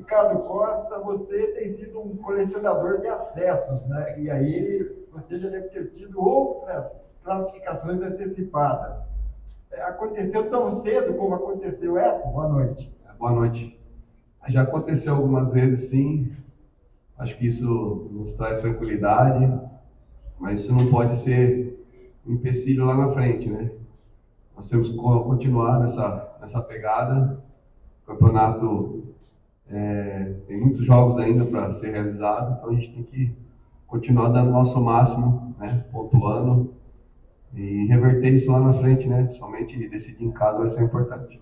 Ricardo Costa, você tem sido um colecionador de acessos, né? E aí você já deve ter tido outras classificações antecipadas. Aconteceu tão cedo como aconteceu essa? Boa noite. Boa noite. Já aconteceu algumas vezes, sim. Acho que isso nos traz tranquilidade, mas isso não pode ser um empecilho lá na frente, né? Nós temos que continuar nessa pegada. O campeonato tem muitos jogos ainda para ser realizado, então a gente tem que continuar dando o nosso máximo, né? Pontuando e reverter isso lá na frente, né? Somente decidir em casa vai ser importante.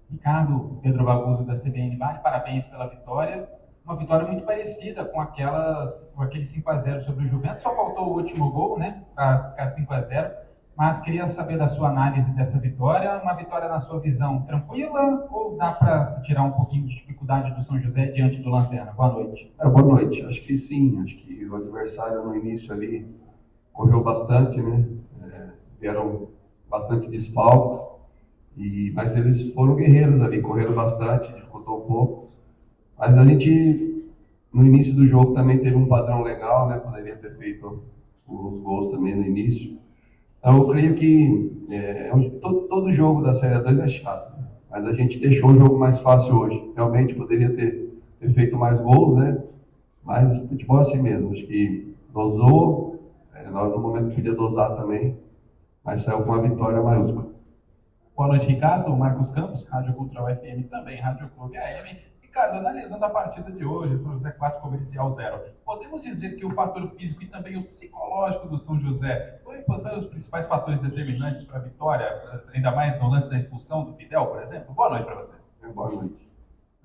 Ricardo, Pedro Babuso da CBN Vale, parabéns pela vitória. Uma vitória muito parecida com aquele 5-0 sobre o Juventus, só faltou o último gol, né, para ficar 5-0. Mas queria saber da sua análise dessa vitória. Uma vitória, na sua visão, tranquila ou dá para se tirar um pouquinho de dificuldade do São José diante do Lanterna? Boa noite. Boa noite. Acho que sim. Acho que o adversário no início ali correu bastante, né? Vieram bastante desfalques. Mas eles foram guerreiros ali, correram bastante, dificultou um pouco. Mas a gente, no início do jogo, também teve um padrão legal, né? Poderia ter feito os gols também no início. Então, eu creio que todo jogo da Série A2 é chato, né? Mas a gente deixou o jogo mais fácil hoje. Realmente poderia ter feito mais gols, né? Mas o futebol é assim mesmo. Acho que dosou, no momento que podia dosar também, mas saiu com uma vitória maiúscula. Boa noite, Ricardo. Marcos Campos, Rádio Cultural FM, também Rádio Clube AM. Ricardo, analisando a partida de hoje, São José 4, Comercial 0, podemos dizer que o fator físico e também o psicológico do São José foi os principais fatores determinantes para a vitória, ainda mais no lance da expulsão do Fidel, por exemplo? Boa noite para você. Boa noite.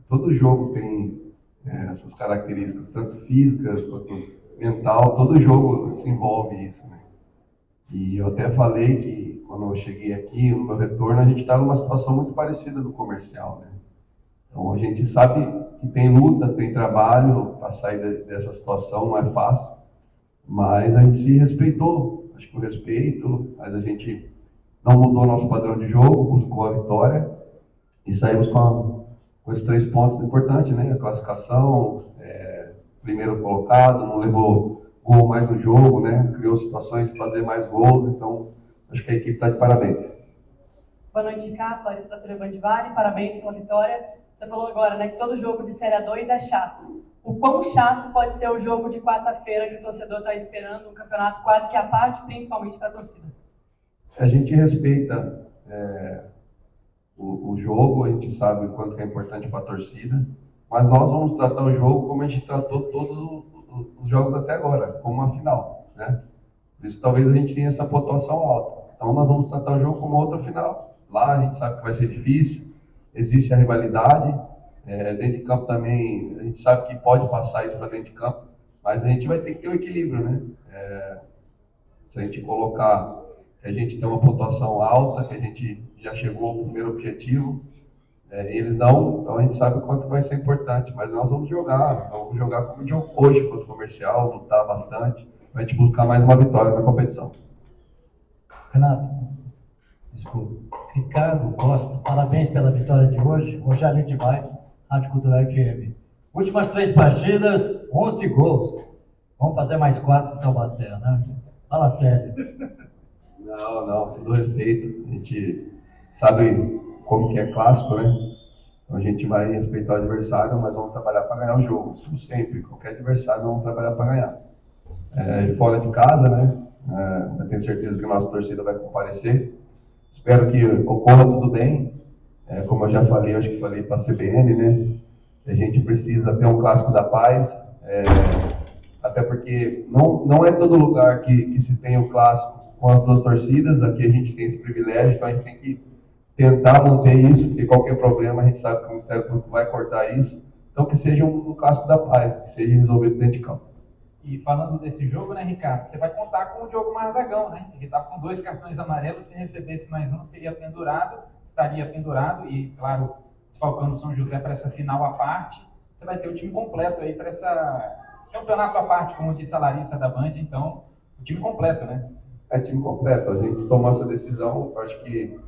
Todo jogo tem essas características, tanto físicas quanto mental, todo jogo se envolve isso, né? E eu até falei que quando eu cheguei aqui, no meu retorno, a gente está numa situação muito parecida do Comercial, né? Então a gente sabe que tem luta, tem trabalho para sair dessa situação, não é fácil, mas a gente se respeitou. Acho que o respeito, mas a gente não mudou nosso padrão de jogo, buscou a vitória e saímos com esses 3 pontos importantes, né? A classificação, primeiro colocado, não levou gol mais no jogo, né? Criou situações de fazer mais gols, então acho que a equipe está de parabéns. Boa noite, Ricardo. Larissa da Band Vale, parabéns pela vitória. Você falou agora, né, que todo jogo de Série A2 é chato. O quão chato pode ser o jogo de quarta-feira que o torcedor está esperando, um campeonato quase que à parte, principalmente para a torcida? A gente respeita o jogo, a gente sabe o quanto que é importante para a torcida, mas nós vamos tratar o jogo como a gente tratou todos os jogos até agora, como uma final, né? Por isso talvez a gente tenha essa pontuação alta. Então nós vamos tratar o jogo como outra final. Lá a gente sabe que vai ser difícil, existe a rivalidade, dentro de campo também a gente sabe que pode passar isso para dentro de campo, mas a gente vai ter que ter um equilíbrio, né? Se a gente colocar que a gente tem uma pontuação alta, que a gente já chegou ao primeiro objetivo, eles não, então a gente sabe o quanto vai ser importante, mas nós vamos jogar como de hoje contra o Comercial, lutar bastante, para a gente buscar mais uma vitória na competição. Renato, desculpa. Ricardo Costa, parabéns pela vitória de hoje. Rogério Demais, Rádio Cultural FM. Últimas 3 partidas, 11 gols. Vamos fazer mais 4 em Taubaté, né? Fala sério. Não, todo respeito. A gente sabe como que é clássico, né? Então a gente vai respeitar o adversário, mas vamos trabalhar para ganhar o jogo. Isso sempre, qualquer adversário, vamos trabalhar para ganhar. Fora de casa, né? Eu tenho certeza que a nossa torcida vai comparecer. Espero que ocorra tudo bem. Como eu já falei, acho que falei para a CBN, né? A gente precisa ter um clássico da paz, até porque não é todo lugar que se tem o clássico com as 2 torcidas. Aqui a gente tem esse privilégio, então a gente tem que tentar manter isso, porque qualquer problema a gente sabe que o Ministério Público vai cortar isso. Então que seja um clássico da paz, que seja resolvido dentro de campo. E falando desse jogo, né, Ricardo, você vai contar com o Diogo Marzagão, né? Ele estava com 2 cartões amarelos, se recebesse mais um, estaria pendurado e, claro, desfalcando o São José para essa final à parte. Você vai ter o time completo aí para essa campeonato à parte, como disse a Larissa da Band, então, o time completo, né? Time completo. A gente tomou essa decisão, acho que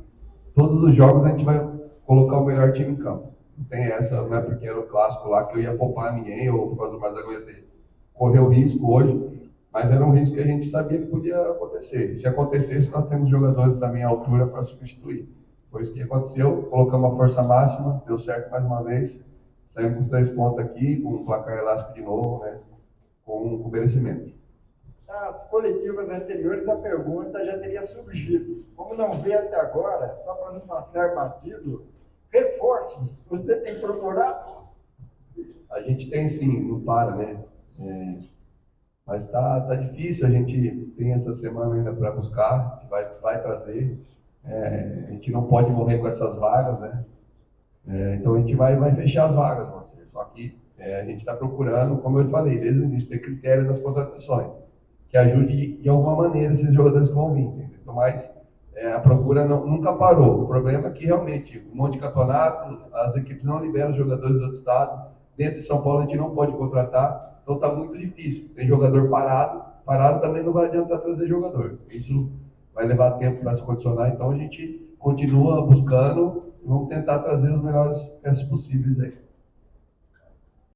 todos os jogos a gente vai colocar o melhor time em campo. Não tem essa, não é porque era o clássico lá que eu ia poupar ninguém ou por causa do mais aguentei. Correu risco hoje, mas era um risco que a gente sabia que podia acontecer. E se acontecesse, nós temos jogadores também à altura para substituir. Foi isso que aconteceu, colocamos a força máxima, deu certo mais uma vez, saímos com os 3 pontos aqui, com o placar elástico de novo, né, com merecimento. Nas coletivas anteriores, a pergunta já teria surgido. Como não veio até agora, só para não passar batido, reforços, você tem procurado? A gente tem sim, não para, né? Mas tá difícil, a gente tem essa semana ainda para buscar, que vai trazer. A gente não pode morrer com essas vagas, né? Então a gente vai fechar as vagas, Marcelo. Só que a gente está procurando, como eu falei, desde o início, ter critério nas contratações, que ajude de alguma maneira esses jogadores que vão vir. Então, mas a procura nunca parou. O problema é que realmente, um monte de campeonato, as equipes não liberam os jogadores do outro estado. Dentro de São Paulo a gente não pode contratar, então está muito difícil. Tem jogador parado também não vai adiantar trazer jogador. Isso vai levar tempo para se condicionar, então a gente continua buscando e vamos tentar trazer os melhores peças possíveis aí.